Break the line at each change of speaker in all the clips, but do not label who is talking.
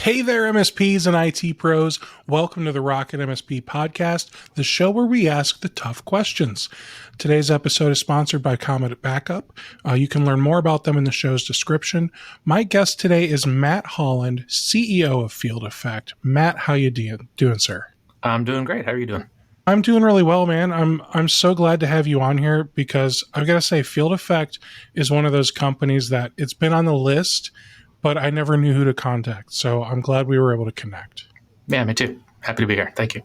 Hey there, MSPs and IT pros. Welcome to the RocketMSP podcast, the show where we ask the tough questions. Today's episode is sponsored by Comet Backup. You can learn more about them in the show's description. My guest today is Matt Holland, CEO of Field Effect. Matt, how you doing, sir?
I'm doing great. How are you doing?
I'm doing really well, man. I'm so glad to have you on here because I've got to say, Field Effect is one of those companies that it's been on the list, but I never knew who to contact. So I'm glad we were able to connect.
Yeah, me too. Happy to be here. Thank you.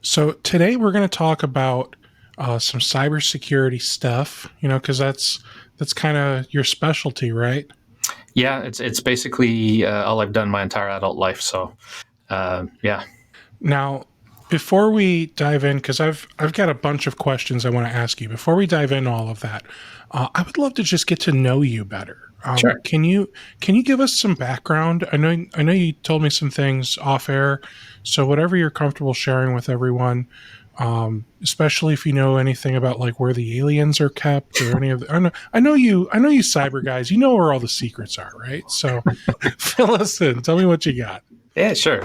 So today we're going to talk about some cybersecurity stuff, because that's kind of your specialty, right?
Yeah, it's basically all I've done my entire adult life. So, yeah.
Now, before we dive in, because I've got a bunch of questions I want to ask you. Before we dive into all of that, I would love to just get to know you better.
Sure.
Can you give us some background? I know you told me some things off air, so whatever you're comfortable sharing with everyone, especially if you know anything about like where the aliens are kept or any of the, I know you cyber guys, you know where all the secrets are, right? So fill us in. Tell me what you got.
Yeah, sure.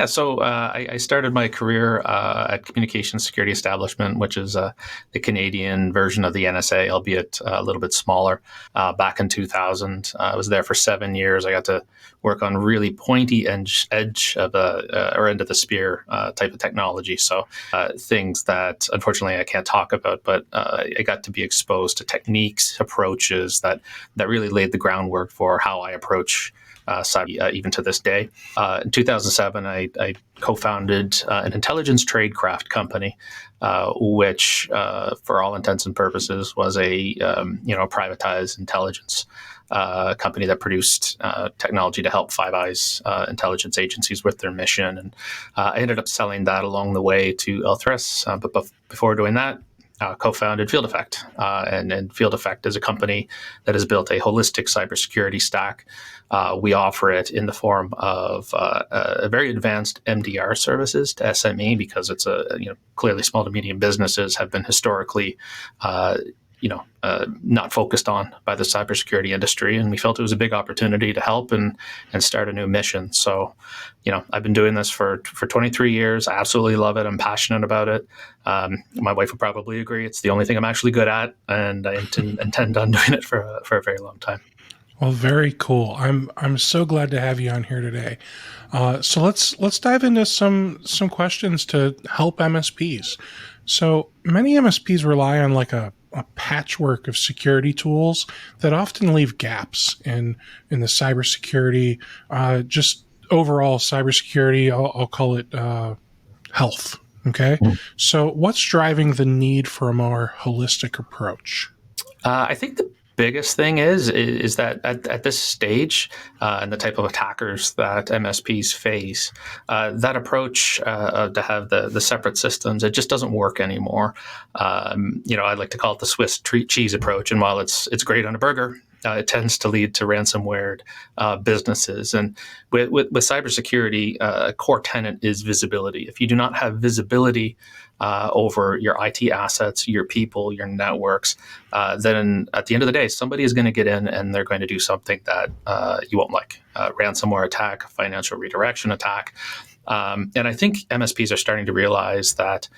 So I started my career at Communications Security Establishment, which is the Canadian version of the NSA, albeit a little bit smaller, back in 2000. I was there for 7 years. I got to work on really pointy edge of or end of the spear type of technology. So things that, unfortunately, I can't talk about, but I got to be exposed to techniques, approaches that really laid the groundwork for how I approach cyber, even to this day. In 2007, I co-founded an intelligence tradecraft company, which, for all intents and purposes, was a privatized intelligence company that produced technology to help Five Eyes intelligence agencies with their mission. And I ended up selling that along the way to Elthris. But before doing that, co-founded Field Effect. And Field Effect is a company that has built a holistic cybersecurity stack. We offer it in the form of a very advanced MDR services to SME because it's clearly small to medium businesses have been historically not focused on by the cybersecurity industry. And we felt it was a big opportunity to help and start a new mission. So, I've been doing this for 23 years. I absolutely love it. I'm passionate about it. My wife would probably agree. It's the only thing I'm actually good at. And I intend on doing it for a very long time.
Well, very cool. I'm so glad to have you on here today. So let's dive into some questions to help MSPs. So many MSPs rely on like a patchwork of security tools that often leave gaps in the cybersecurity, just overall cybersecurity. I'll call it health. Okay. So what's driving the need for a more holistic approach?
I think the biggest thing is that at this stage and the type of attackers that MSPs face, that approach to have the separate systems, it just doesn't work anymore. I'd like to call it the Swiss cheese approach, and while it's great on a burger, it tends to lead to ransomware businesses. And with cybersecurity, a core tenet is visibility. If you do not have visibility over your IT assets, your people, your networks, then at the end of the day, somebody is going to get in and they're going to do something that you won't like. Ransomware attack, financial redirection attack. And I think MSPs are starting to realize that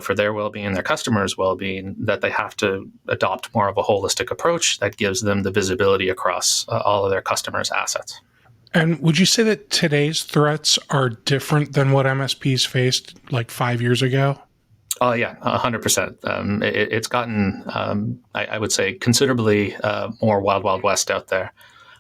for their well-being, their customers' well-being, that they have to adopt more of a holistic approach that gives them the visibility across all of their customers' assets.
And would you say that today's threats are different than what MSPs faced like 5 years ago?
Oh, yeah, 100%. It's gotten, I would say, considerably more wild west out there.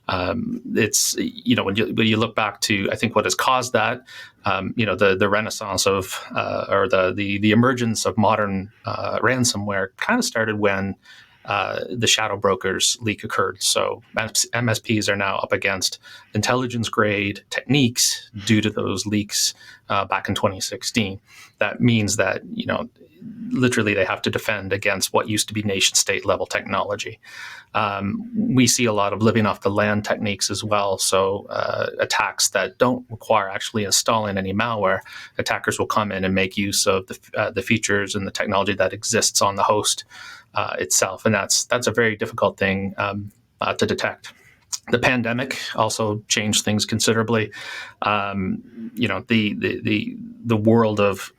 It's, when you look back to, I think what has caused that, the renaissance of, or the emergence of modern ransomware kind of started when the shadow brokers leak occurred. So MSPs are now up against intelligence grade techniques due to those leaks back in 2016. That means that, literally they have to defend against what used to be nation state level technology. We see a lot of living off the land techniques as well. So attacks that don't require actually installing any malware, attackers will come in and make use of the features and the technology that exists on the host itself. And that's a very difficult thing to detect. The pandemic also changed things considerably. The world of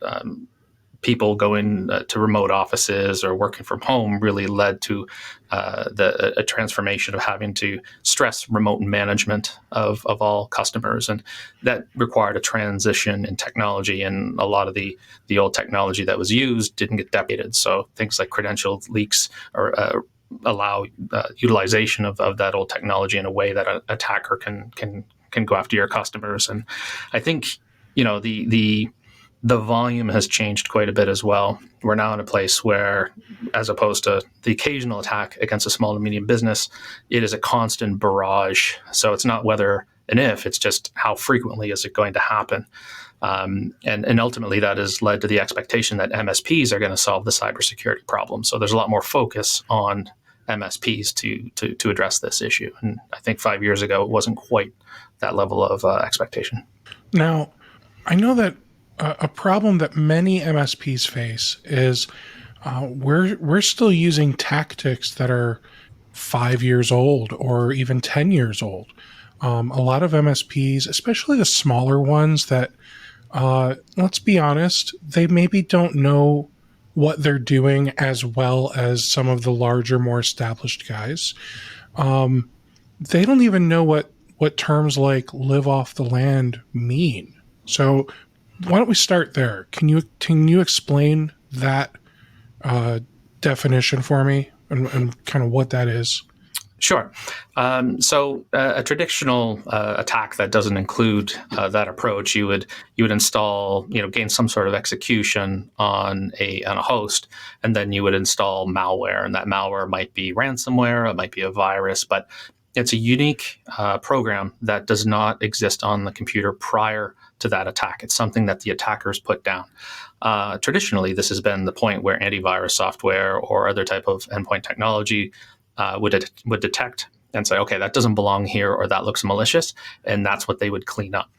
people going to remote offices or working from home really led to a transformation of having to stress remote management of all customers. And that required a transition in technology, and a lot of the old technology that was used didn't get deprecated. So things like credential leaks or allow utilization of that old technology in a way that an attacker can go after your customers. And I think the volume has changed quite a bit as well. We're now in a place where, as opposed to the occasional attack against a small to medium business, it is a constant barrage. So it's not whether and if, it's just how frequently is it going to happen. And ultimately, that has led to the expectation that MSPs are going to solve the cybersecurity problem. So there's a lot more focus on MSPs to address this issue. And I think 5 years ago, it wasn't quite that level of expectation.
Now, I know that a problem that many MSPs face is we're still using tactics that are 5 years old or even 10 years old. A lot of MSPs, especially the smaller ones that, let's be honest, they maybe don't know what they're doing as well as some of the larger, more established guys. They don't even know what terms like live off the land mean. So why don't we start there? Can you explain that definition for me and kind of what that is?
Sure. So a traditional attack that doesn't include that approach, you would install, gain some sort of execution on a host, and then you would install malware, and that malware might be ransomware, it might be a virus, but it's a unique program that does not exist on the computer prior to that attack. It's something that the attackers put down. Traditionally, this has been the point where antivirus software or other type of endpoint technology would detect and say, okay, that doesn't belong here, or that looks malicious, and that's what they would clean up.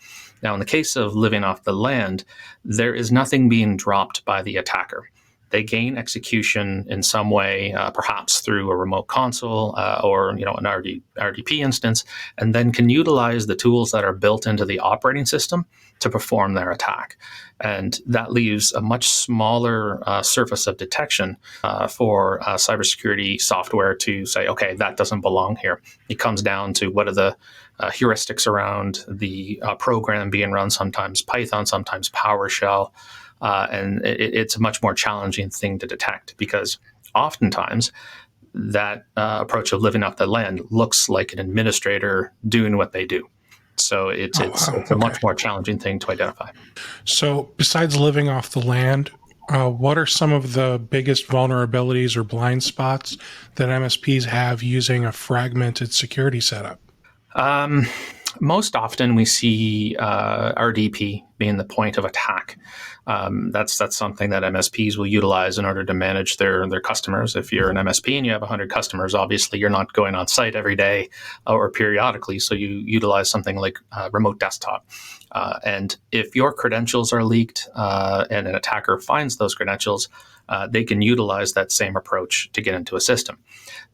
Now, in the case of living off the land, there is nothing being dropped by the attacker. They gain execution in some way, perhaps through a remote console or an RDP instance, and then can utilize the tools that are built into the operating system to perform their attack. And that leaves a much smaller surface of detection for cybersecurity software to say, okay, that doesn't belong here. It comes down to what are the heuristics around the program being run, sometimes Python, sometimes PowerShell. And it's a much more challenging thing to detect, because oftentimes that approach of living off the land looks like an administrator doing what they do. So it's a much more challenging thing to identify.
So besides living off the land, what are some of the biggest vulnerabilities or blind spots that MSPs have using a fragmented security setup?
Most often we see RDP being the point of attack. That's something that MSPs will utilize in order to manage their customers. If you're an MSP and you have 100 customers, obviously you're not going on site every day or periodically, so you utilize something like remote desktop. And if your credentials are leaked and an attacker finds those credentials, they can utilize that same approach to get into a system.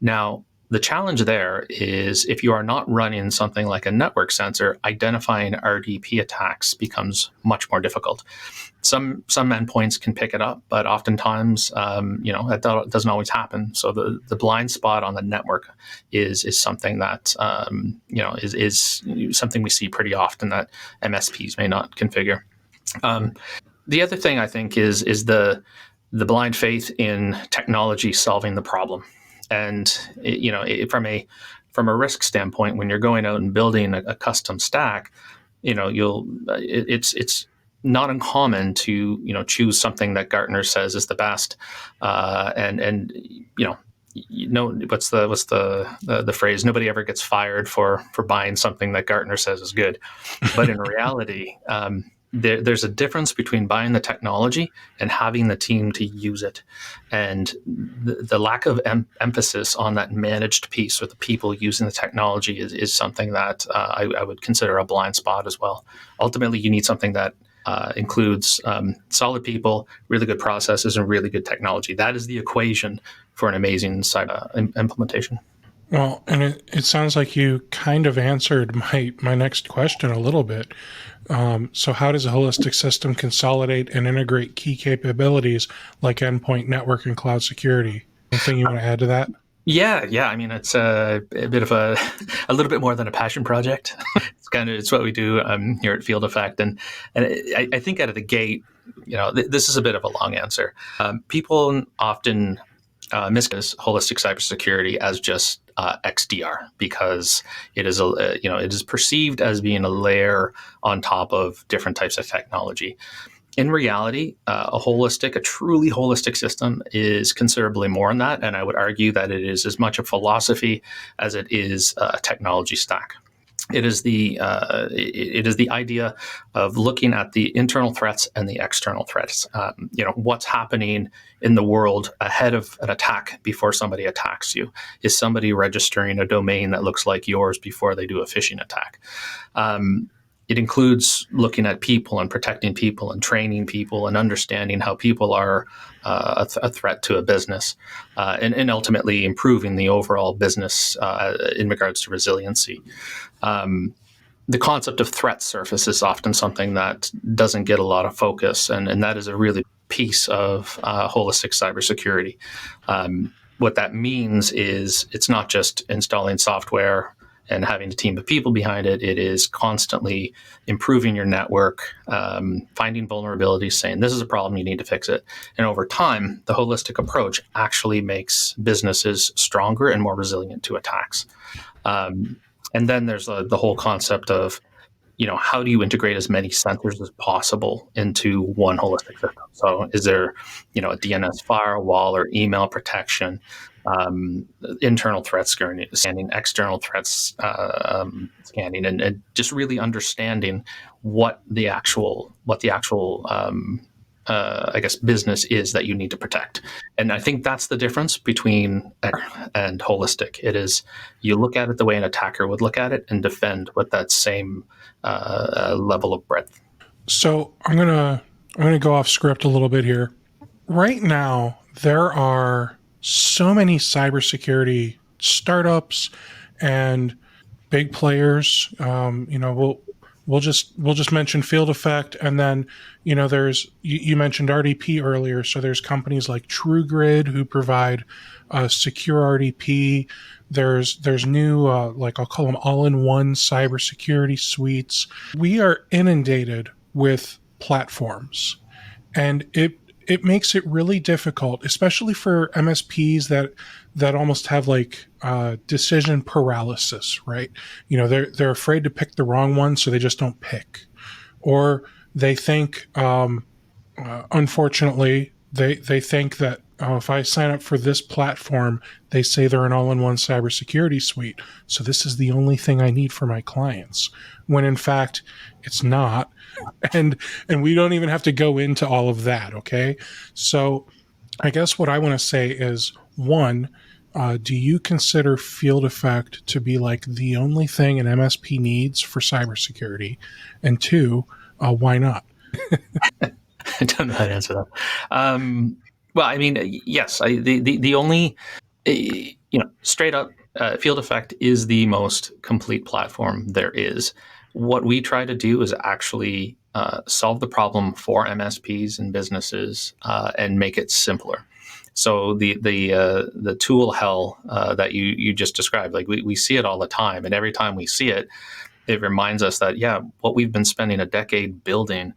Now, the challenge there is if you are not running something like a network sensor, identifying RDP attacks becomes much more difficult. Some endpoints can pick it up, but oftentimes, that doesn't always happen. So the blind spot on the network is something that is something we see pretty often that MSPs may not configure. The other thing I think is the blind faith in technology solving the problem. And from a risk standpoint, when you're going out and building a custom stack, it's not uncommon to choose something that Gartner says is the best, and what's the phrase? Nobody ever gets fired for buying something that Gartner says is good, but in reality. There's a difference between buying the technology and having the team to use it. And the lack of emphasis on that managed piece, or the people using the technology, is something that I would consider a blind spot as well. Ultimately, you need something that includes solid people, really good processes, and really good technology. That is the equation for an amazing implementation.
Well, and it sounds like you kind of answered my next question a little bit. So, how does a holistic system consolidate and integrate key capabilities like endpoint, network, and cloud security? Anything you want to add to that?
Yeah. I mean, it's a bit of a little bit more than a passion project. It's what we do here at Field Effect, and I think out of the gate, this is a bit of a long answer. People often miscast holistic cybersecurity as just XDR because it is perceived as being a layer on top of different types of technology. In reality, a truly holistic system is considerably more than that, and I would argue that it is as much a philosophy as it is a technology stack. It is the idea of looking at the internal threats and the external threats. What's happening in the world ahead of an attack before somebody attacks you. Is somebody registering a domain that looks like yours before they do a phishing attack? It includes looking at people and protecting people and training people and understanding how people are a threat to a business, and ultimately improving the overall business in regards to resiliency. The concept of threat surface is often something that doesn't get a lot of focus, and that is a really piece of holistic cybersecurity. What that means is it's not just installing software and having a team of people behind it. It is constantly improving your network, finding vulnerabilities, saying this is a problem, you need to fix it. And over time, the holistic approach actually makes businesses stronger and more resilient to attacks. And then there's the whole concept of, how do you integrate as many sensors as possible into one holistic system? So is there, a DNS firewall or email protection, internal threat scanning, external threats scanning, and just really understanding what the actual I guess business is that you need to protect. And I think that's the difference between and holistic. It is, you look at it the way an attacker would look at it and defend with that same level of breadth.
So, I'm gonna go off script a little bit here. Right now, there are so many cybersecurity startups and big players. We'll just mention Field Effect, and then there's you mentioned RDP earlier. So there's companies like TrueGrid who provide secure RDP. There's new like I'll call them all-in-one cybersecurity suites. We are inundated with platforms, and it makes it really difficult, especially for MSPs that almost have like decision paralysis, right? They're afraid to pick the wrong one, so they just don't pick, or they think, unfortunately, they think that if I sign up for this platform, they say they're an all-in-one cybersecurity suite, so this is the only thing I need for my clients. When in fact, it's not, and we don't even have to go into all of that. Okay, so I guess what I want to say is one. Do you consider Field Effect to be like the only thing an MSP needs for cybersecurity? And two, why not?
I don't know how to answer that. Well, I mean, yes, the only, straight up, Field Effect is the most complete platform there is. What we try to do is actually solve the problem for MSPs and businesses and make it simpler. So the tool hell that you just described, like we see it all the time, and every time we see it, it reminds us that what we've been spending a decade building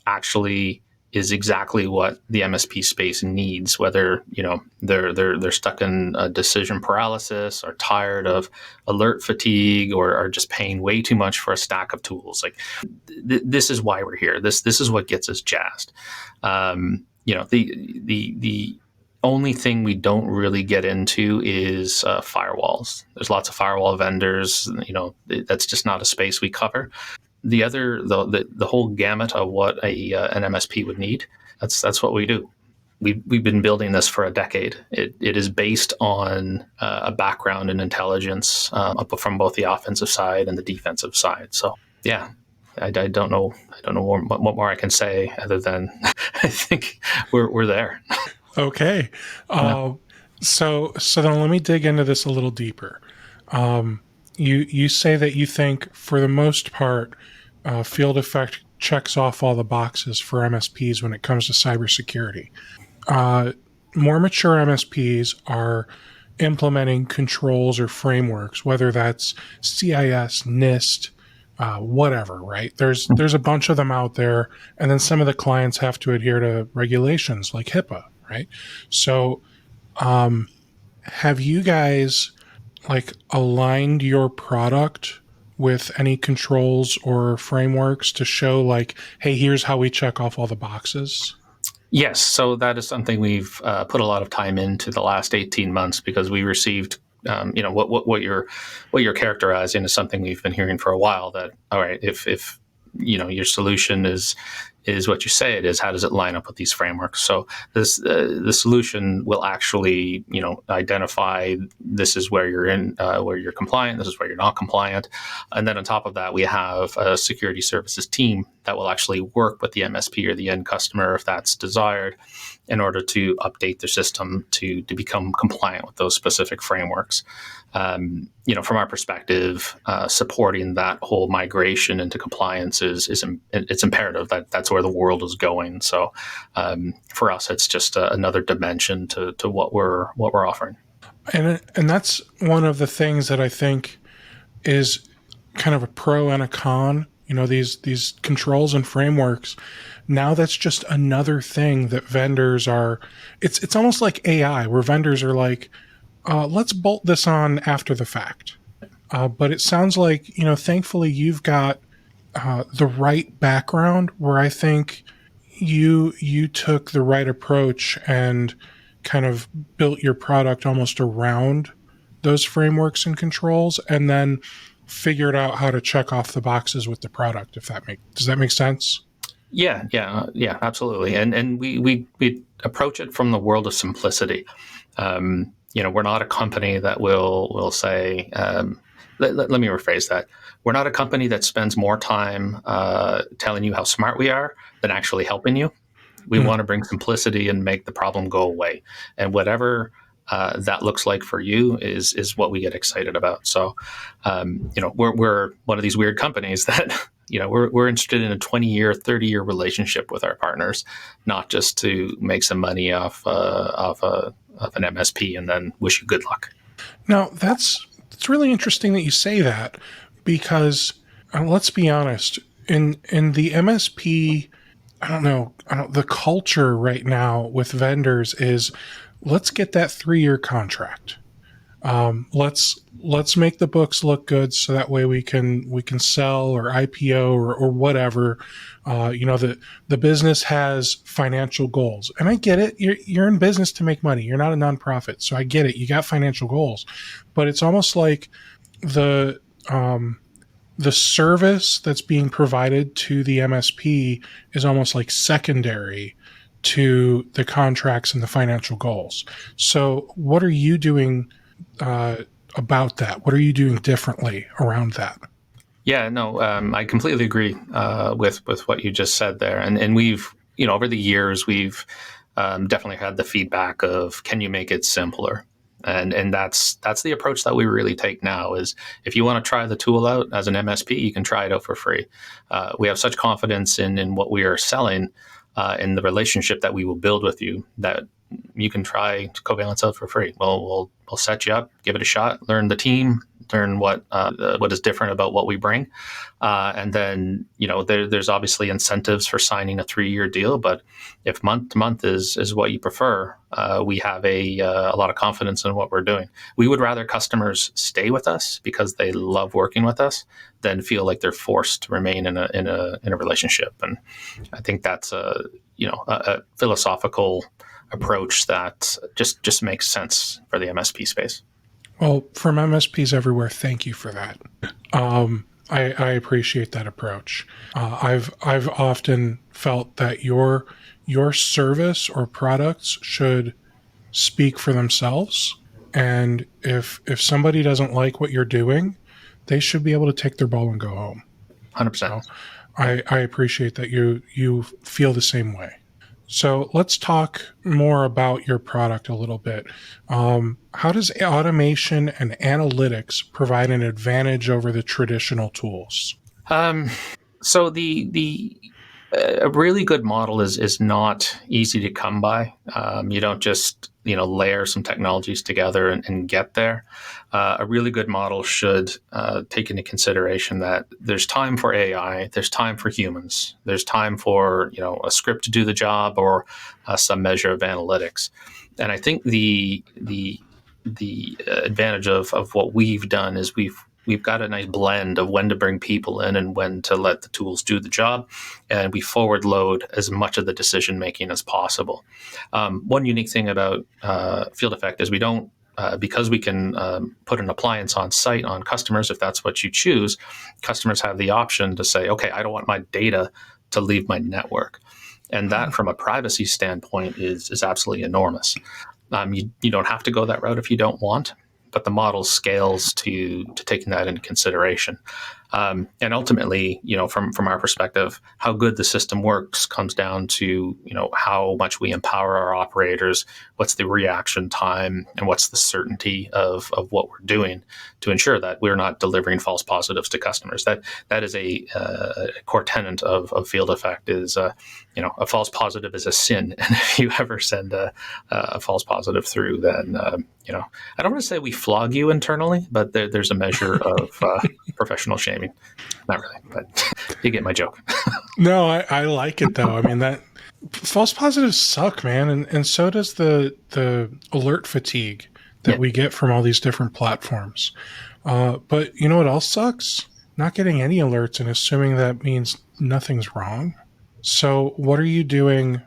actually is exactly what the MSP space needs. Whether they're stuck in decision paralysis, or tired of alert fatigue, or are just paying way too much for a stack of tools. Like this is why we're here. This is what gets us jazzed. The only thing we don't really get into is firewalls. There's lots of firewall vendors. That's just not a space we cover. The whole gamut of what an MSP would need. That's what we do. We've been building this for a decade. It is based on a background in intelligence from both the offensive side and the defensive side. So yeah, I don't know what more I can say other than I think we're there.
Okay,
Yeah.
so then let me dig into this a little deeper. You say that you think, for the most part, Field Effect checks off all the boxes for MSPs when it comes to cybersecurity. Uh, More mature MSPs are implementing controls or frameworks, whether that's CIS, NIST, whatever. Right? There's a bunch of them out there, and then some of the clients have to adhere to regulations like HIPAA. Right? So, have you guys like aligned your product with any controls or frameworks to show like, hey, here's how we check off all the boxes?
Yes, so that is something we've put a lot of time into the last 18 months because we received, what you're characterizing is something we've been hearing for a while. That all right, if your solution is what you say it is, how does it line up with these frameworks? So the solution will actually identify this is where you're in where you're compliant, this is where you're not compliant, and then on top of that we have a security services team that will actually work with the MSP or the end customer if that's desired in order to update their system to become compliant with those specific frameworks. From our perspective, supporting that whole migration into compliance is it's imperative. That's where the world is going. So for us, it's just another dimension to what we're offering.
And that's one of the things that I think is kind of a pro and a con. These controls and frameworks. Now that's just another thing that vendors are. It's almost like AI, where vendors are like, let's bolt this on after the fact. But it sounds like, thankfully you've got the right background, where I think you took the right approach and kind of built your product almost around those frameworks and controls, and then figured out how to check off the boxes with the product. If does that make sense?
Yeah, absolutely. And we approach it from the world of simplicity. We're not a company that will say. Let me rephrase that. We're not a company that spends more time telling you how smart we are than actually helping you. We want to bring simplicity and make the problem go away. And whatever that looks like for you is what we get excited about. So, we're one of these weird companies that we're interested in a 20-year, 30-year relationship with our partners, not just to make some money off an MSP and then wish you good luck.
Now, it's really interesting that you say that, because let's be honest, in the MSP, the culture right now with vendors is, let's get that 3-year contract. Let's make the books look good, so that way we can sell or IPO or whatever. The business has financial goals, and I get it. You're in business to make money. You're not a nonprofit, so I get it. You got financial goals, but it's almost like the the service that's being provided to the MSP is almost like secondary to the contracts and the financial goals. So, what are you doing about that? What are you doing differently around that?
Yeah, no, I completely agree with what you just said there, and we've over the years we've definitely had the feedback of, can you make it simpler? And that's the approach that we really take now. Is if you want to try the tool out as an MSP, you can try it out for free. We have such confidence in what we are selling, in the relationship that we will build with you, that you can try Covalence out for free. We'll set you up, give it a shot, learn the team, learn what is different about what we bring, and then there's obviously incentives for signing a 3-year deal. But if month to month is what you prefer, we have a lot of confidence in what we're doing. We would rather customers stay with us because they love working with us than feel like they're forced to remain in a relationship. And I think that's a philosophical approach that just makes sense for the MSP space.
Well, from MSPs everywhere, thank you for that. I appreciate that approach. I've often felt that your service or products should speak for themselves, and if somebody doesn't like what you're doing, they should be able to take their ball and go home.
100%.
So I appreciate that you feel the same way. So let's talk more about your product a little bit. How does automation and analytics provide an advantage over the traditional tools?
Um, so the a really good model is not easy to come by. You don't just layer some technologies together and get there. A really good model should take into consideration that there's time for AI, there's time for humans, there's time for a script to do the job or some measure of analytics. And I think the advantage of what we've done is we've got a nice blend of when to bring people in and when to let the tools do the job, and we forward load as much of the decision making as possible. One unique thing about Field Effect is we don't. Because we can put an appliance on site on customers, if that's what you choose, customers have the option to say, okay, I don't want my data to leave my network. And that, from a privacy standpoint, is absolutely enormous. You don't have to go that route if you don't want, but the model scales to taking that into consideration. And ultimately, from our perspective, how good the system works comes down to how much we empower our operators, what's the reaction time, and what's the certainty of what we're doing to ensure that we're not delivering false positives to customers. That is a core tenet of Field Effect. Is a false positive is a sin, and if you ever send a false positive through, then I don't want to say we flog you internally, but there's a measure of professional shaming. Not really, but you get my joke.
No, I like it though. I mean that false positives suck, man, and so does the alert fatigue that
Yeah.
we get from all these different platforms. But you know what else sucks? Not getting any alerts and assuming that means nothing's wrong. So what are you doing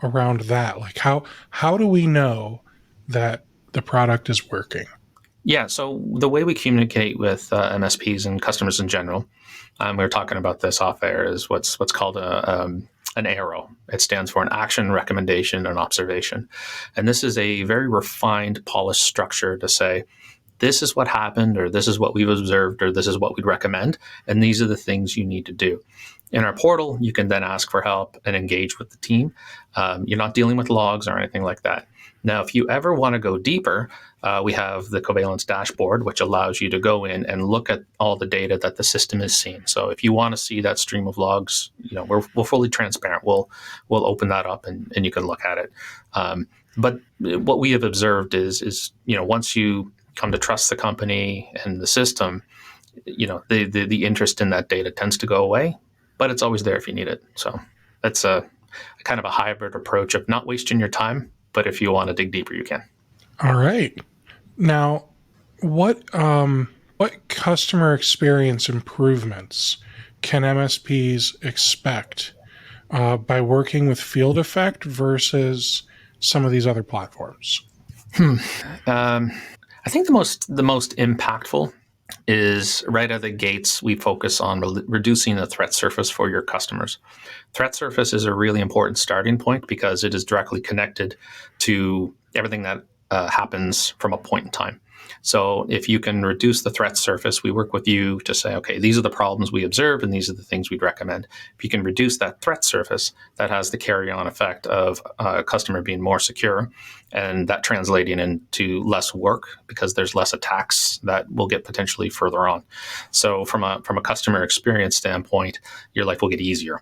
around that? Like how do we know that the product is working?
Yeah. So the way we communicate with MSPs and customers in general, we were talking about this off air, is what's called an arrow. It stands for an action, recommendation, and observation. And this is a very refined, polished structure to say, this is what happened, or this is what we've observed, or this is what we'd recommend, and these are the things you need to do. In our portal, you can then ask for help and engage with the team. You're not dealing with logs or anything like that. Now, if you ever want to go deeper, we have the Covalence dashboard, which allows you to go in and look at all the data that the system is seeing. So if you want to see that stream of logs, we're fully transparent. We'll open that up and you can look at it. But what we have observed is once you come to trust the company and the system, the interest in that data tends to go away, but it's always there if you need it. So that's a kind of a hybrid approach of not wasting your time, but if you want to dig deeper, you can.
All right. Now, what customer experience improvements can MSPs expect by working with Field Effect versus some of these other platforms?
I think the most impactful is right out of the gates. We focus on reducing the threat surface for your customers. Threat surface is a really important starting point because it is directly connected to everything that happens from a point in time. So if you can reduce the threat surface, we work with you to say, okay, these are the problems we observe and these are the things we'd recommend. If you can reduce that threat surface, that has the carry-on effect of a customer being more secure, and that translating into less work because there's less attacks that will get potentially further on. So from a customer experience standpoint, your life will get easier.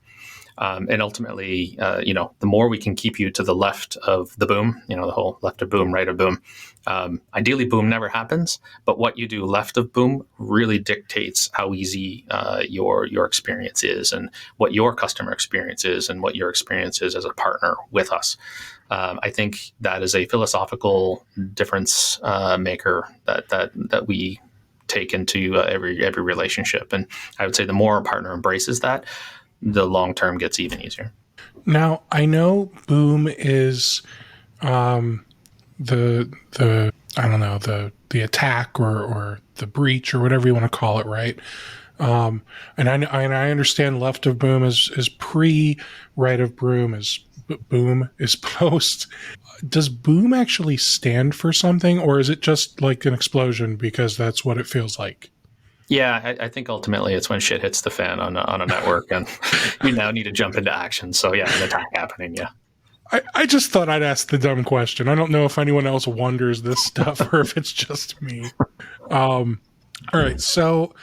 And ultimately, the more we can keep you to the left of the boom, the whole left of boom, right of boom. Ideally, boom never happens, but what you do left of boom really dictates how easy your experience is, and what your customer experience is, and what your experience is as a partner with us. I think that is a philosophical difference maker that we take into every relationship, and I would say the more a partner embraces that, the long term gets even easier.
Now, I know Boom is the I don't know the attack or the breach or whatever you want to call it, right? And I understand left of Boom is pre, right of Boom is Boom is post. Does Boom actually stand for something, or is it just like an explosion because that's what it feels like?
Yeah, I think ultimately it's when shit hits the fan on a network, and you now need to jump into action. So yeah, an attack happening. Yeah.
I just thought I'd ask the dumb question. I don't know if anyone else wonders this stuff or if it's just me. Um, all right, so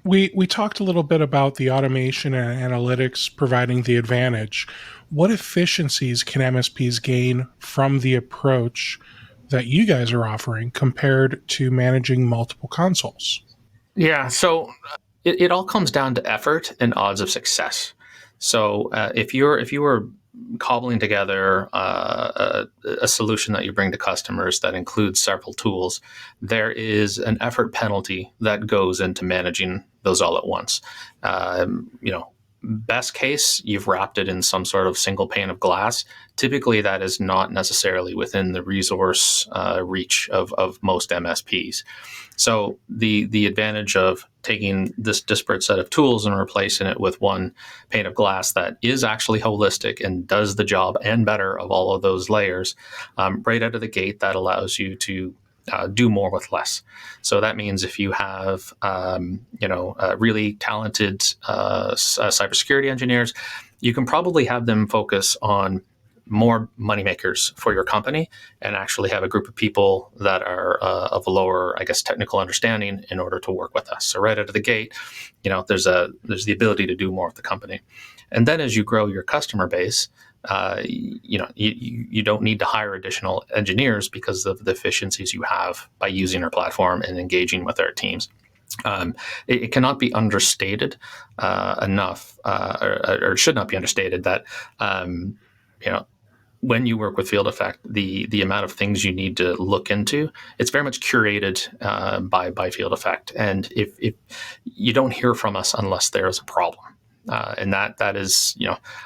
we talked a little bit about the automation and analytics providing the advantage. What efficiencies can MSPs gain from the approach that you guys are offering compared to managing multiple consoles?
Yeah, so it all comes down to effort and odds of success. So if you were cobbling together a solution that you bring to customers that includes several tools, there is an effort penalty that goes into managing those all at once. You know, best case, you've wrapped it in some sort of single pane of glass. Typically, that is not necessarily within the resource reach of most MSPs. So the advantage of taking this disparate set of tools and replacing it with one pane of glass that is actually holistic and does the job and better of all of those layers, right out of the gate, that allows you to do more with less. So that means if you have really talented cybersecurity engineers, you can probably have them focus on more moneymakers for your company and actually have a group of people that are of a lower, I guess, technical understanding in order to work with us. So right out of the gate, there's the ability to do more with the company. And then as you grow your customer base, you don't need to hire additional engineers because of the efficiencies you have by using our platform and engaging with our teams. It cannot be understated enough, or should not be understated that when you work with Field Effect, the amount of things you need to look into, it's very much curated by Field Effect, and if you don't hear from us unless there is a problem. And that is,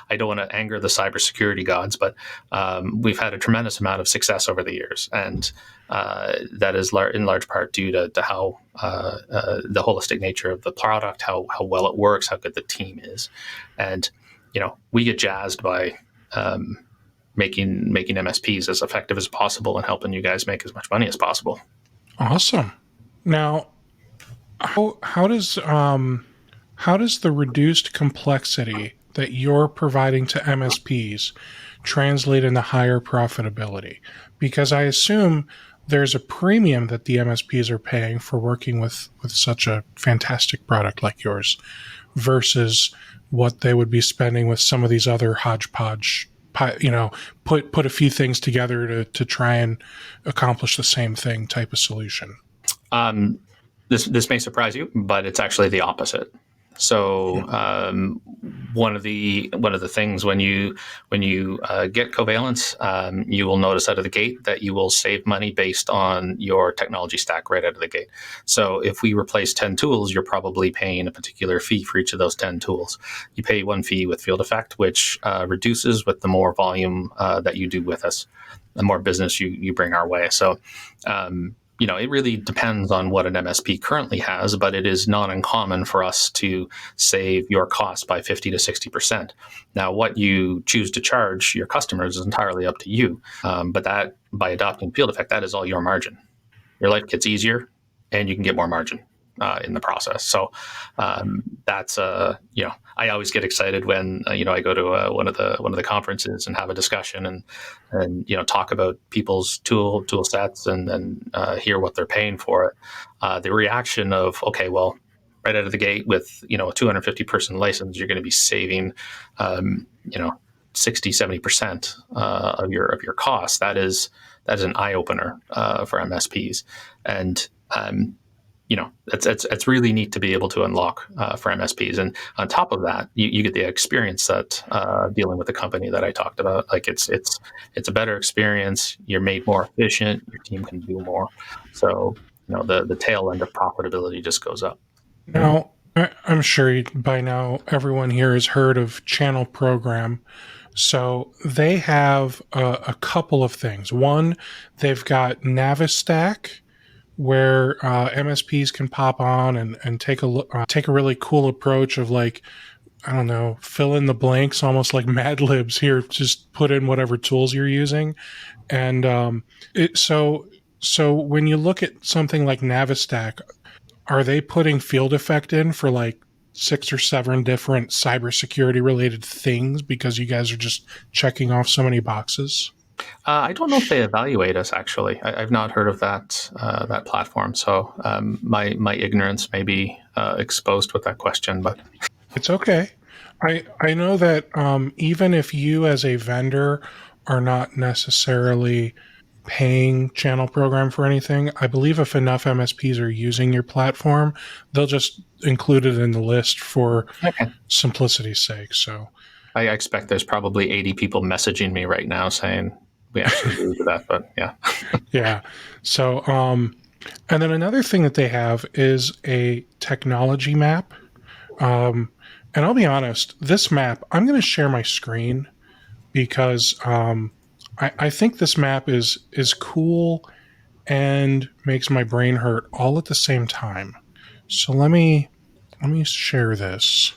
I don't want to anger the cybersecurity gods, but we've had a tremendous amount of success over the years, and that is in large part due to how the holistic nature of the product, how well it works, how good the team is, and we get jazzed by making MSPs as effective as possible and helping you guys make as much money as possible.
Awesome. Now, how does the reduced complexity that you're providing to MSPs translate into higher profitability? Because I assume there's a premium that the MSPs are paying for working with such a fantastic product like yours versus what they would be spending with some of these other hodgepodge, put a few things together to try and accomplish the same thing type of solution.
This may surprise you, but it's actually the opposite. So one of the things when you get Covalence, you will notice out of the gate that you will save money based on your technology stack right out of the gate. So if we replace 10 tools, you're probably paying a particular fee for each of those 10 tools. You pay one fee with Field Effect, which reduces with the more volume that you do with us, the more business you bring our way. So it really depends on what an MSP currently has, but it is not uncommon for us to save your cost by 50 to 60%. Now, what you choose to charge your customers is entirely up to you. But that, by adopting Field Effect, that is all your margin. Your life gets easier and you can get more margin in the process. So that's I always get excited when I go to one of the conferences and have a discussion and talk about people's tool sets and hear what they're paying for it. The reaction of, okay, well, right out of the gate with a 250 person license, you're going to be saving 60-70% of your costs. That is an eye opener for MSPs, and it's really neat to be able to unlock for MSPs. And on top of that, you get the experience that dealing with the company that I talked about. Like it's a better experience. You're made more efficient. Your team can do more. So the tail end of profitability just goes up.
Now, I'm sure by now everyone here has heard of Channel Program. So they have a couple of things. One, they've got Navistack, where MSPs can pop on and take a look, take a really cool approach of like, I don't know, fill in the blanks, almost like Mad Libs here. Just put in whatever tools you're using, and so when you look at something like Navistack, are they putting Field Effect in for like 6 or 7 different cybersecurity related things because you guys are just checking off so many boxes?
I don't know if they evaluate us. Actually, I've not heard of that platform. So my ignorance may be exposed with that question. But
It's okay. I know that even if you as a vendor are not necessarily paying Channel Program for anything, I believe if enough MSPs are using your platform, they'll just include it in the list for
okay,
simplicity's sake. So,
I expect there's probably 80 people messaging me right now saying we actually agree with that. But yeah,
yeah. So, and then another thing that they have is a technology map. Um, and I'll be honest, this map, I'm going to share my screen because I think this map is cool and makes my brain hurt all at the same time. So let me share this.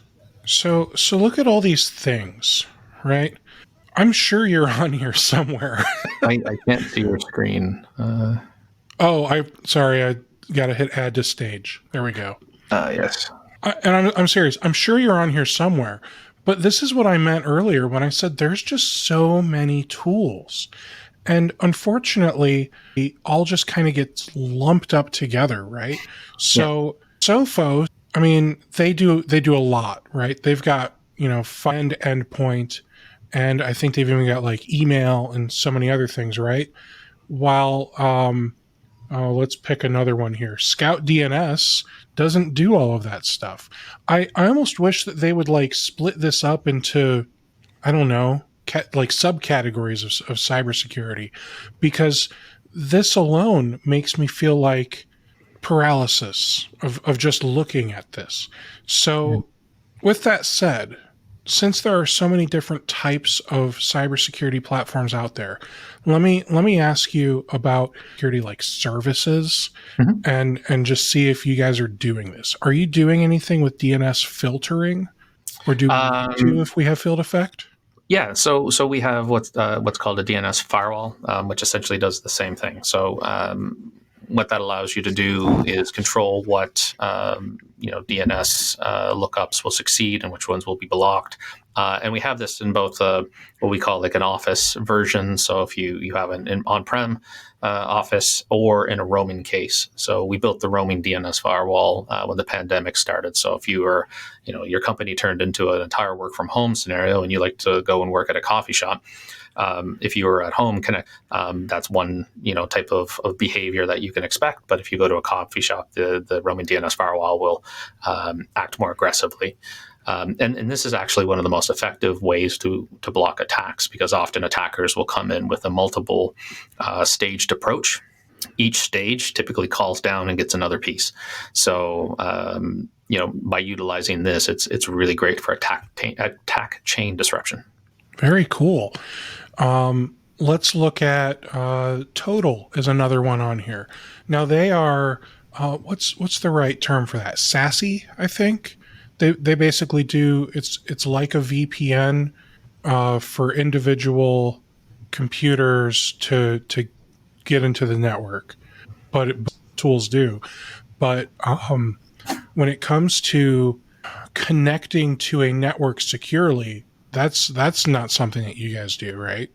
So look at all these things, right? I'm sure you're on here somewhere.
I can't see your screen.
Oh, I sorry, I got to hit add to stage. There we go.
Yes.
And I'm serious. I'm sure you're on here somewhere. But this is what I meant earlier when I said there's just so many tools. And unfortunately, it all just kind of gets lumped up together, right?
Yeah.
So Sophos, I mean, they do a lot, right? They've got, find endpoint, and I think they've even got like email and so many other things, right? While oh, let's pick another one here. Scout DNS doesn't do all of that stuff. I almost wish that they would like split this up into, I don't know, like subcategories of cybersecurity, because this alone makes me feel like paralysis of just looking at this. So, with that said, since there are so many different types of cybersecurity platforms out there, let me ask you about security like services
Mhm.
and just see if you guys are doing this. Are you doing anything with DNS filtering, or do we need to
Um,
if we have field effect?
yeah, so we have what's called a DNS firewall, which essentially does the same thing. So what that allows you to do is control what DNS lookups will succeed and which ones will be blocked. And we have this in both what we call like an office version. So if you have an on-prem office or in a roaming case. So we built the roaming DNS firewall when the pandemic started. So if you were, your company turned into an entire work from home scenario and you like to go and work at a coffee shop, if you were at home, that's one type of behavior that you can expect. But if you go to a coffee shop, the roaming DNS firewall will act more aggressively. And this is actually one of the most effective ways to block attacks, because often attackers will come in with a multiple staged approach. Each stage typically calls down and gets another piece. So by utilizing this, it's really great for attack chain disruption.
Very cool. Let's look at Total is another one on here. Now they are what's the right term for that? SASE, I think. They basically do it's like a VPN for individual computers to get into the network, but tools do. But when it comes to connecting to a network securely, that's not something that you guys do, right?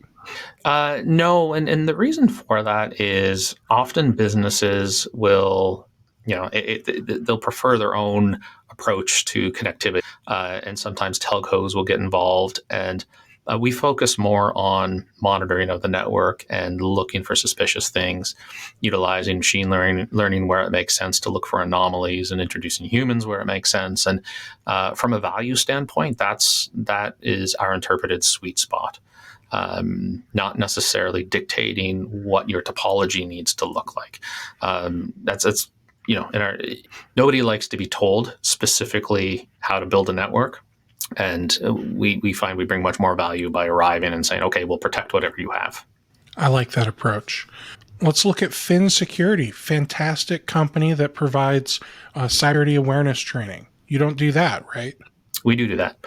No, and the reason for that is often businesses will, they'll prefer their own approach to connectivity, and sometimes telcos will get involved, and we focus more on monitoring of the network and looking for suspicious things, utilizing machine learning where it makes sense to look for anomalies, and introducing humans where it makes sense. And from a value standpoint, that is our interpreted sweet spot. Not necessarily dictating what your topology needs to look like. That's nobody likes to be told specifically how to build a network, and we find we bring much more value by arriving and saying, okay, we'll protect whatever you have.
I like that approach. Let's look at Fin Security, fantastic company that provides cybersecurity awareness training. You don't do that, right?
We do that.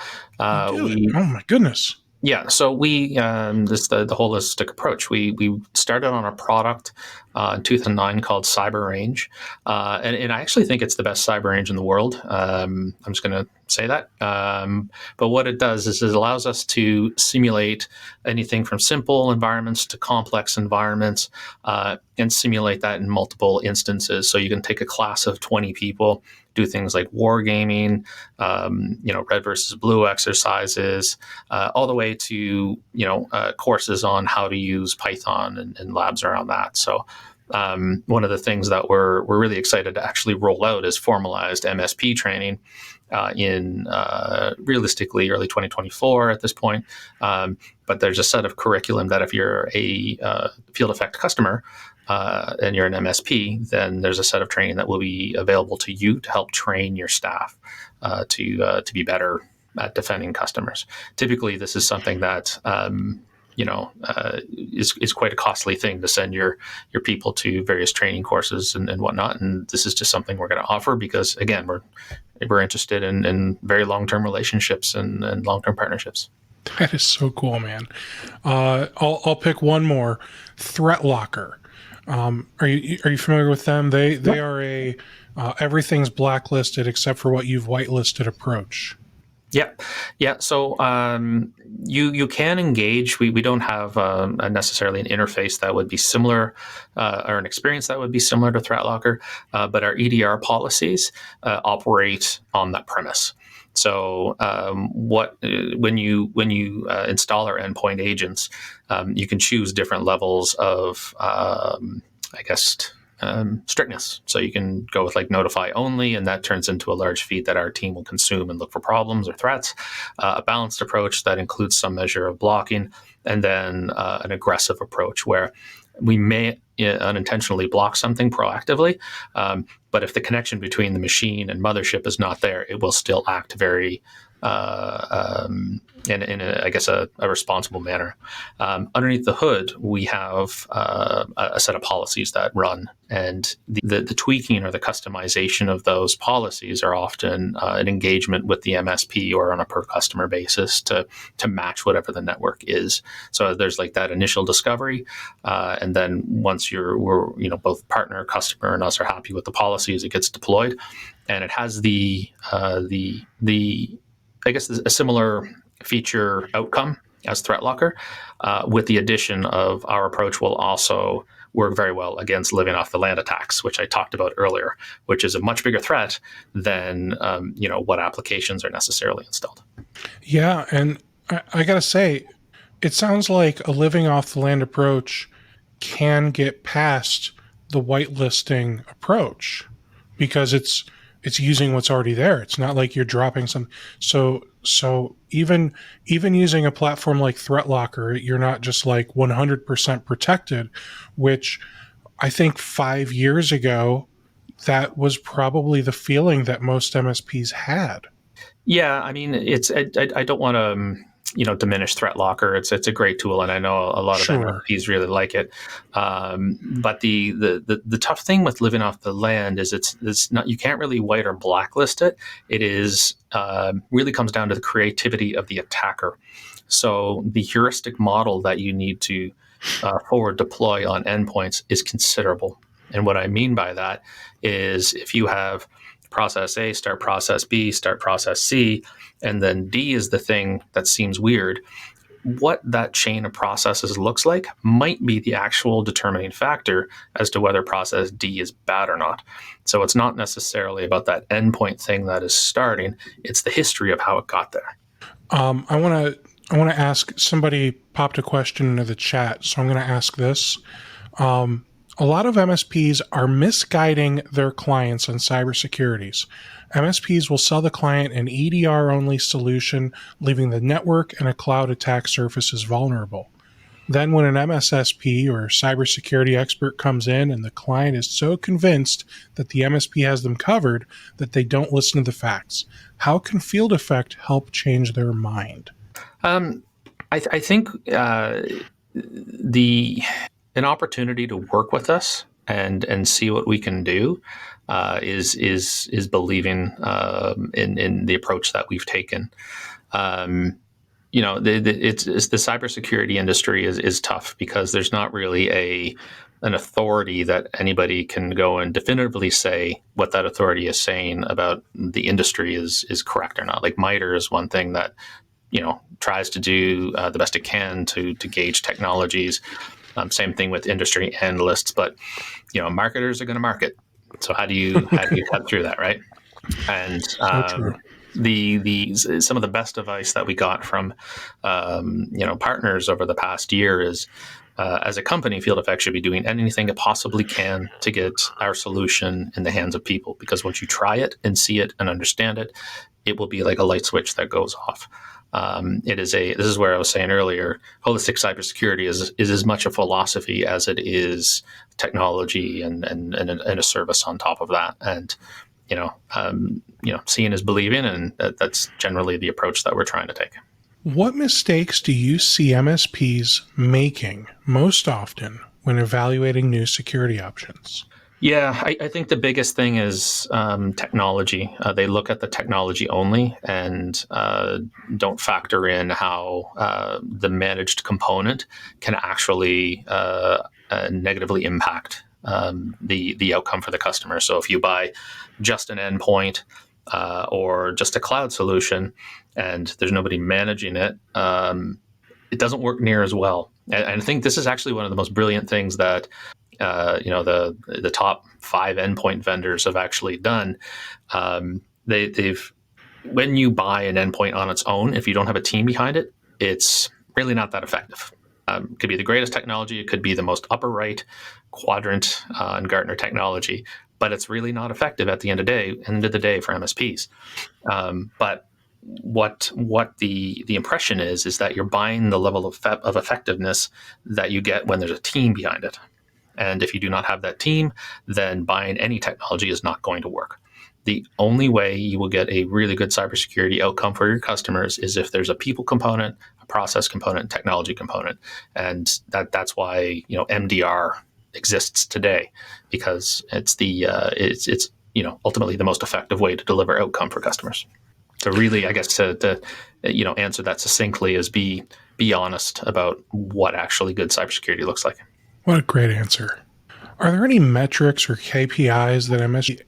You do it.
We
Oh my goodness.
Yeah, so we this the holistic approach. We started on a product in 2009 called Cyber Range. And I actually think it's the best cyber range in the world. I'm just going to say that. But what it does is it allows us to simulate anything from simple environments to complex environments, and simulate that in multiple instances. So you can take a class of 20 people, do things like wargaming, red versus blue exercises, all the way to courses on how to use Python and labs around that. So one of the things that we're really excited to actually roll out is formalized MSP training in realistically early 2024 at this point. But there's a set of curriculum that if you're a Field Effect customer and you're an MSP, then there's a set of training that will be available to you to help train your staff to be better at defending customers. Typically, this is something that is quite a costly thing to send your people to various training courses and whatnot. And this is just something we're going to offer because, again, we're interested in very long-term relationships and long-term partnerships.
That is so cool, man. I'll pick one more. Threat Locker. Are you familiar with them? They are a everything's blacklisted except for what you've whitelisted approach.
Yeah. So you can engage. We don't have necessarily an interface that would be similar or an experience that would be similar to ThreatLocker, but our EDR policies operate on that premise. So when you install our endpoint agents, you can choose different levels of strictness. So you can go with like notify only, and that turns into a large feed that our team will consume and look for problems or threats. A balanced approach that includes some measure of blocking, and then an aggressive approach where we may unintentionally block something proactively, but if the connection between the machine and mothership is not there, it will still act very in a responsible manner. Underneath the hood, we have a set of policies that run, and the tweaking or the customization of those policies are often an engagement with the MSP or on a per customer basis to match whatever the network is. So there's like that initial discovery, and then once we're both partner, customer, and us are happy with the policies, it gets deployed, and it has a similar feature outcome as ThreatLocker, with the addition of our approach will also work very well against living off the land attacks, which I talked about earlier, which is a much bigger threat than what applications are necessarily installed.
Yeah, and I gotta say, it sounds like a living off the land approach can get past the whitelisting approach because it's using what's already there. It's not like you're dropping some. So even using a platform like ThreatLocker, you're not just like 100% protected, which I think 5 years ago, that was probably the feeling that most MSPs had.
Yeah, I mean, I don't want to diminish ThreatLocker. It's a great tool, and I know a lot of MSPs really like it. But the tough thing with living off the land is it's not, you can't really white or blacklist it. It is really comes down to the creativity of the attacker. So the heuristic model that you need to forward deploy on endpoints is considerable. And what I mean by that is if you have process A, start process B, start process C, and then D is the thing that seems weird, what that chain of processes looks like might be the actual determining factor as to whether process D is bad or not. So it's not necessarily about that endpoint thing that is starting, it's the history of how it got there.
I want to ask, somebody popped a question into the chat, so I'm going to ask this. A lot of MSPs are misguiding their clients on cybersecurities. MSPs will sell the client an EDR-only solution, leaving the network and a cloud attack surfaces vulnerable. Then when an MSSP or cybersecurity expert comes in and the client is so convinced that the MSP has them covered that they don't listen to the facts, how can Field Effect help change their mind?
I think an opportunity to work with us and see what we can do is believing in the approach that we've taken. it's the cybersecurity industry is tough because there's not really an authority that anybody can go and definitively say what that authority is saying about the industry is correct or not. Like MITRE is one thing that tries to do the best it can to gauge technologies. Same thing with industry analysts, but marketers are going to market. So how do you cut through that, right? And
So true.
the some of the best advice that we got from partners over the past year is, as a company, Field Effect should be doing anything it possibly can to get our solution in the hands of people, because once you try it and see it and understand it, it will be like a light switch that goes off. This is where I was saying earlier, holistic cybersecurity is as much a philosophy as it is technology and a service on top of that. And seeing is believing, and that's generally the approach that we're trying to take.
What mistakes do you see MSPs making most often when evaluating new security options?
Yeah, I think the biggest thing is technology. They look at the technology only and don't factor in how the managed component can actually negatively impact the outcome for the customer. So if you buy just an endpoint or just a cloud solution and there's nobody managing it, it doesn't work near as well. And I think this is actually one of the most brilliant things that the top 5 endpoint vendors have actually done. They've when you buy an endpoint on its own, if you don't have a team behind it, it's really not that effective. It could be the greatest technology, it could be the most upper right quadrant in Gartner technology, but it's really not effective at the end of the day for MSPs. But what the impression is that you're buying the level of effectiveness that you get when there's a team behind it. And if you do not have that team, then buying any technology is not going to work. The only way you will get a really good cybersecurity outcome for your customers is if there's a people component, a process component, technology component. And that's why MDR exists today, because it's ultimately the most effective way to deliver outcome for customers. So really, I guess to answer that succinctly is be honest about what actually good cybersecurity looks like.
What a great answer. Are there any metrics or KPIs that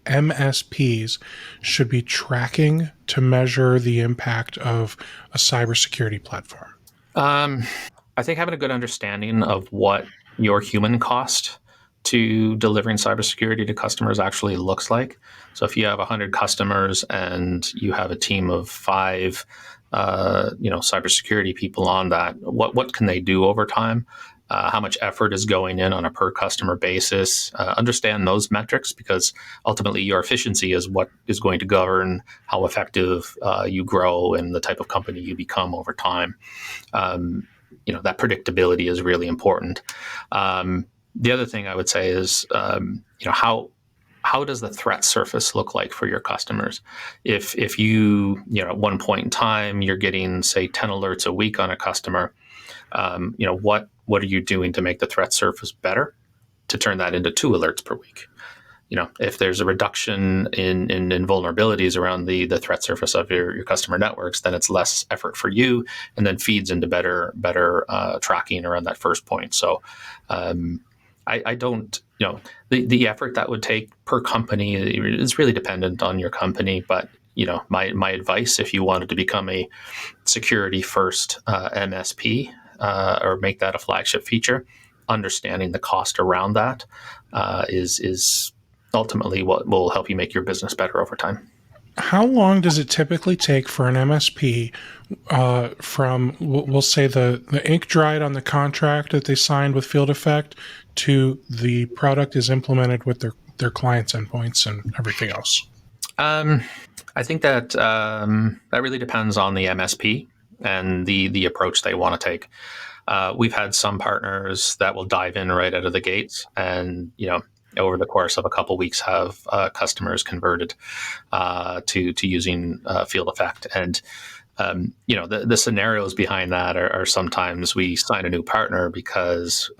MSPs should be tracking to measure the impact of a cybersecurity platform?
I think having a good understanding of what your human cost to delivering cybersecurity to customers actually looks like. So if you have 100 customers and you have a team of 5, cybersecurity people on that, what can they do over time? How much effort is going in on a per customer basis? Understand those metrics, because ultimately your efficiency is what is going to govern how effective you grow and the type of company you become over time. That predictability is really important. The other thing I would say is, how does the threat surface look like for your customers? If you at one point in time you're getting, say, 10 alerts a week on a customer, what are you doing to make the threat surface better to turn that into 2 alerts per week? If there's a reduction in vulnerabilities around the threat surface of your customer networks, then it's less effort for you, and then feeds into better tracking around that first point. So I don't, the effort that would take per company is really dependent on your company. But my advice, if you wanted to become a security first MSP, or make that a flagship feature, understanding the cost around that is ultimately what will help you make your business better over time.
How long does it typically take for an MSP from, we'll say, the ink dried on the contract that they signed with Field Effect to the product is implemented with their clients' endpoints and everything else?
I think that that really depends on the MSP and the approach they want to take. We've had some partners that will dive in right out of the gates, and over the course of a couple of weeks have customers converted to using Field Effect. And the scenarios behind that are sometimes we sign a new partner because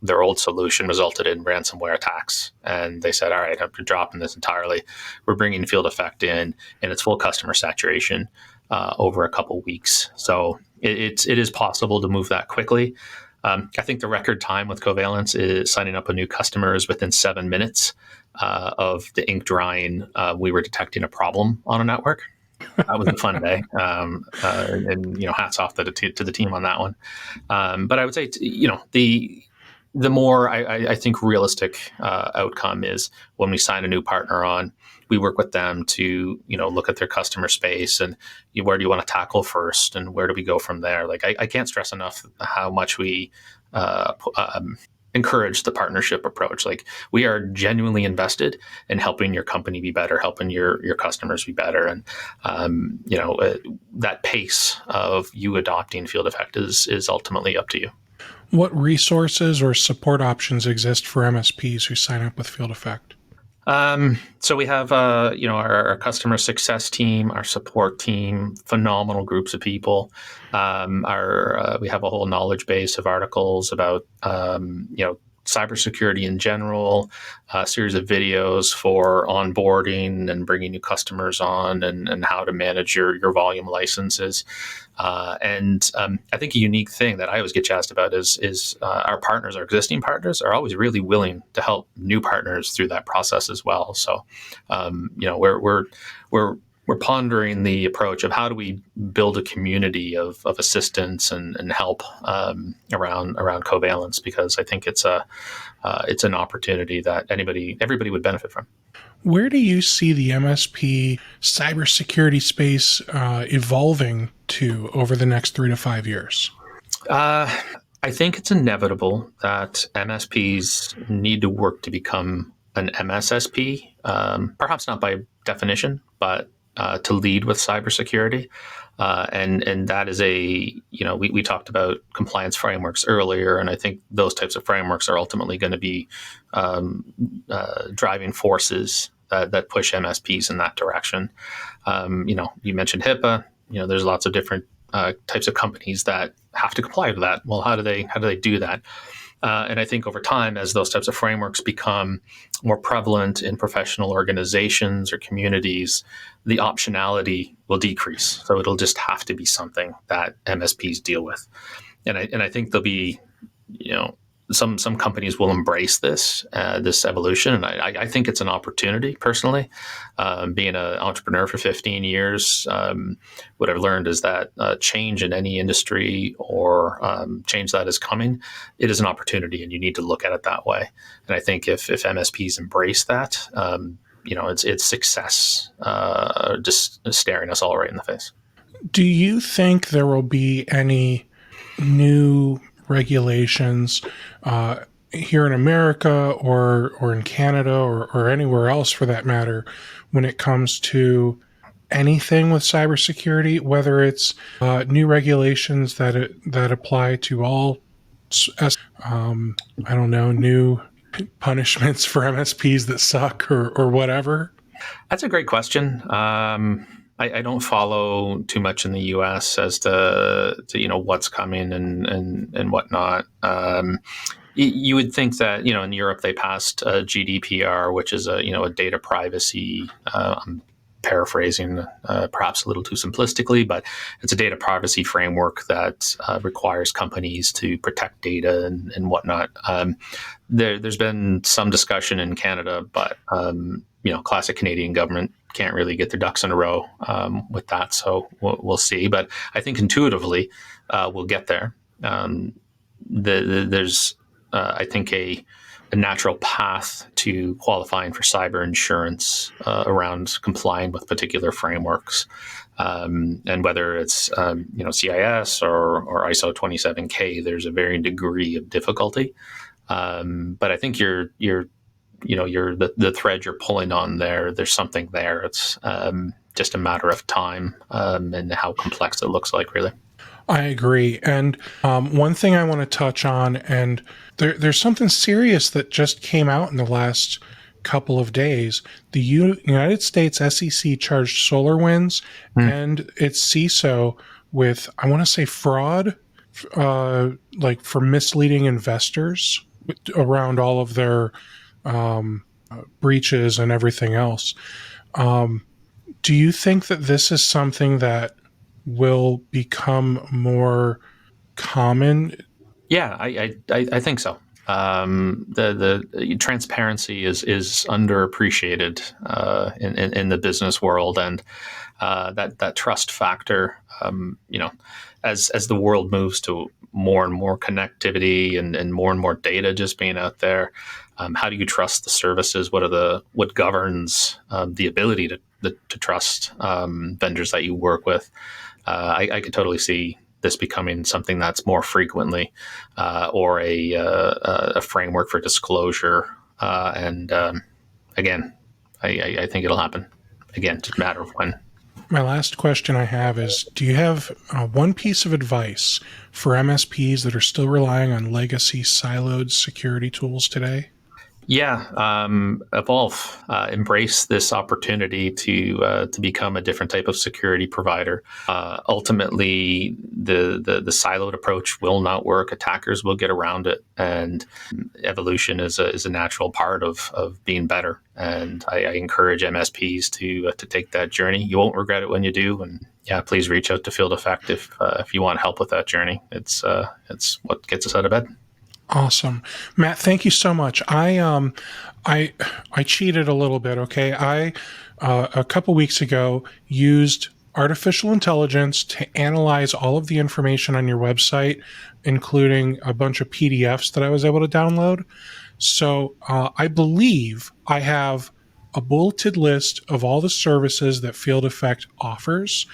their old solution resulted in ransomware attacks, and they said, all right, I'm dropping this entirely. We're bringing Field Effect in, and it's full customer saturation. over a couple weeks. So it is possible to move that quickly. I think the record time with Covalence is signing up a new customer is within 7 minutes of the ink drying. We were detecting a problem on a network. That was a fun day, and hats off to the team on that one. But I would say, the more I think realistic outcome is when we sign a new partner on, we work with them to look at their customer space and where do you want to tackle first and where do we go from there. Like I can't stress enough how much we encourage the partnership approach. Like we are genuinely invested in helping your company be better, helping your customers be better, and that pace of you adopting Field Effect is ultimately up to you.
What resources or support options exist for MSPs who sign up with Field Effect?
So we have, our customer success team, our support team, phenomenal groups of people. We have a whole knowledge base of articles about, cybersecurity in general, a series of videos for onboarding and bringing new customers on and how to manage your volume licenses. And I think a unique thing that I always get jazzed about is our partners, our existing partners, are always really willing to help new partners through that process as well. So, we're pondering the approach of how do we build a community of assistance and help around Covalence, because I think it's an opportunity that everybody would benefit from.
Where do you see the MSP cybersecurity space evolving to over the next 3 to 5 years?
I think it's inevitable that MSPs need to work to become an MSSP, perhaps not by definition, but to lead with cybersecurity. And that is we talked about compliance frameworks earlier, and I think those types of frameworks are ultimately going to be driving forces that push MSPs in that direction. You mentioned HIPAA. There's lots of different types of companies that have to comply to that. Well, how do they do that? And I think over time, as those types of frameworks become more prevalent in professional organizations or communities, the optionality will decrease. So it'll just have to be something that MSPs deal with. And I think there'll be, some companies will embrace this evolution, and I think it's an opportunity personally. Being an entrepreneur for 15 years, what I've learned is that change in any industry or change that is coming, it is an opportunity, and you need to look at it that way. And I think if MSPs embrace that, it's success just staring us all right in the face.
Do you think there will be any new regulations here in America or in Canada or anywhere else for that matter when it comes to anything with cybersecurity, whether it's new regulations that apply to all, new punishments for MSPs that suck or whatever?
That's a great question. I don't follow too much in the U.S. as to what's coming and whatnot. You would think that in Europe they passed GDPR, which is a data privacy. I'm paraphrasing perhaps a little too simplistically, but it's a data privacy framework that requires companies to protect data and whatnot. There's been some discussion in Canada, but classic Canadian government can't really get their ducks in a row with that. So we'll see. But I think intuitively we'll get there. There's, I think, a natural path to qualifying for cyber insurance around complying with particular frameworks. And whether it's CIS or ISO 27K, there's a varying degree of difficulty. But I think the thread you're pulling on there, there's something there. It's just a matter of time and how complex it looks like, really.
I agree. And one thing I want to touch on, and there's something serious that just came out in the last couple of days. The United States SEC charged SolarWinds and its CISO with, I want to say, fraud, like for misleading investors around all of their breaches and everything else. Do you think that this is something that will become more common?
Yeah, I think so. The transparency is underappreciated in the business world, and that trust factor. As the world moves to more and more connectivity and more data just being out there, how do you trust the services? What governs the ability to trust vendors that you work with? I could totally see this becoming something that's more frequently, or a framework for disclosure. And again, I think it'll happen. Again, just a matter of when.
My last question I have is, do you have one piece of advice for MSPs that are still relying on legacy siloed security tools today?
Yeah, evolve, embrace this opportunity to become a different type of security provider. Ultimately, the siloed approach will not work. Attackers will get around it, and evolution is a natural part of being better. And I encourage MSPs to take that journey. You won't regret it when you do. And yeah, please reach out to Field Effect if you want help with that journey. It's what gets us out of bed.
Awesome, Matt. Thank you so much. I cheated a little bit. Okay, I a couple weeks ago used artificial intelligence to analyze all of the information on your website, including a bunch of PDFs that I was able to download. So I believe I have a bulleted list of all the services that Field Effect offers.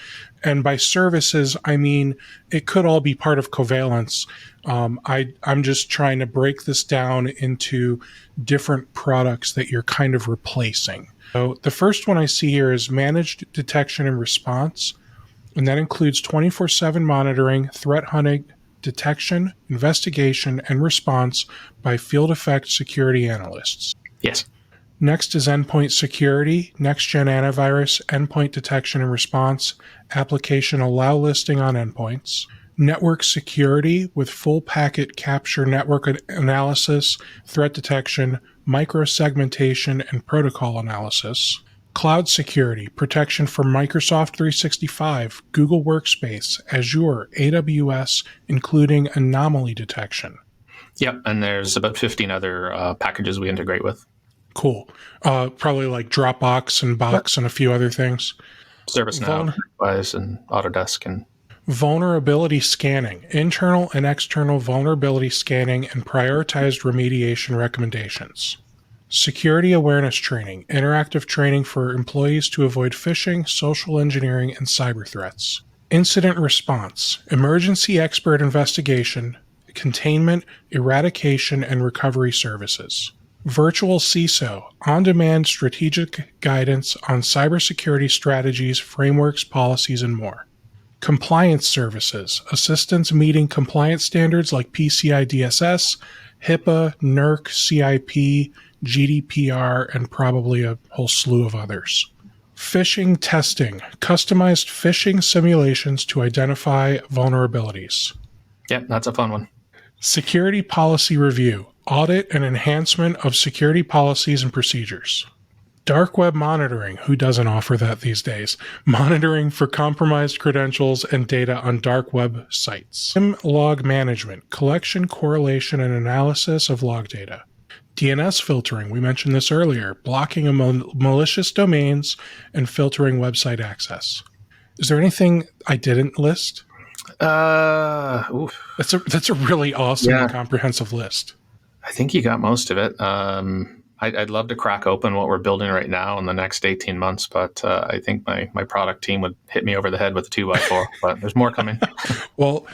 And by services, I mean it could all be part of Covalence. I'm just trying to break this down into different products that you're kind of replacing. So the first one I see here is managed detection and response, and that includes 24/7 monitoring, threat hunting, detection, investigation, and response by Field Effect security analysts.
Yes.
Next is endpoint security, next-gen antivirus, endpoint detection and response, application allow listing on endpoints. Network security with full packet capture network analysis, threat detection, micro-segmentation, and protocol analysis. Cloud security, protection from Microsoft 365, Google Workspace, Azure, AWS, including anomaly detection.
Yep, and there's about 15 other packages we integrate with.
Cool. Probably like Dropbox and Box and a few other things.
ServiceNow, Wise, and Autodesk, and
vulnerability scanning, internal and external vulnerability scanning, and prioritized remediation recommendations. Security awareness training, interactive training for employees to avoid phishing, social engineering, and cyber threats. Incident response, emergency expert investigation, containment, eradication, and recovery services. Virtual CISO, on-demand strategic guidance on cybersecurity strategies, frameworks, policies, and more. Compliance services, assistance meeting compliance standards like PCI DSS, HIPAA, NERC, CIP, GDPR, and probably a whole slew of others. Phishing testing, customized phishing simulations to identify vulnerabilities.
Yep, that's a fun one.
Security policy review, audit and enhancement of security policies and procedures. Dark web monitoring, who doesn't offer that these days? Monitoring for compromised credentials and data on dark web sites. SIM log management, collection, correlation, and analysis of log data. DNS filtering, we mentioned this earlier, blocking of malicious domains and filtering website access. Is there anything I didn't list? That's a really awesome and comprehensive list.
I think you got most of it. I'd love to crack open what we're building right now in the next 18 months, but I think my product team would hit me over the head with a 2x4, but there's more coming.
Well,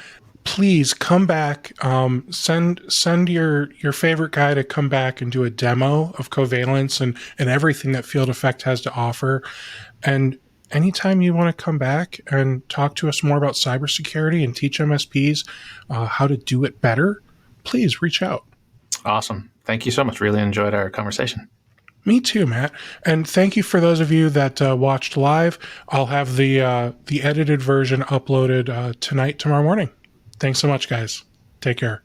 please come back. Send your favorite guy to come back and do a demo of Covalence and everything that Field Effect has to offer. And anytime you want to come back and talk to us more about cybersecurity and teach MSPs how to do it better, please reach out.
Awesome. Thank you so much. Really enjoyed our conversation.
Me too, Matt. And thank you for those of you that watched live. I'll have the edited version uploaded tomorrow morning. Thanks so much, guys. Take care.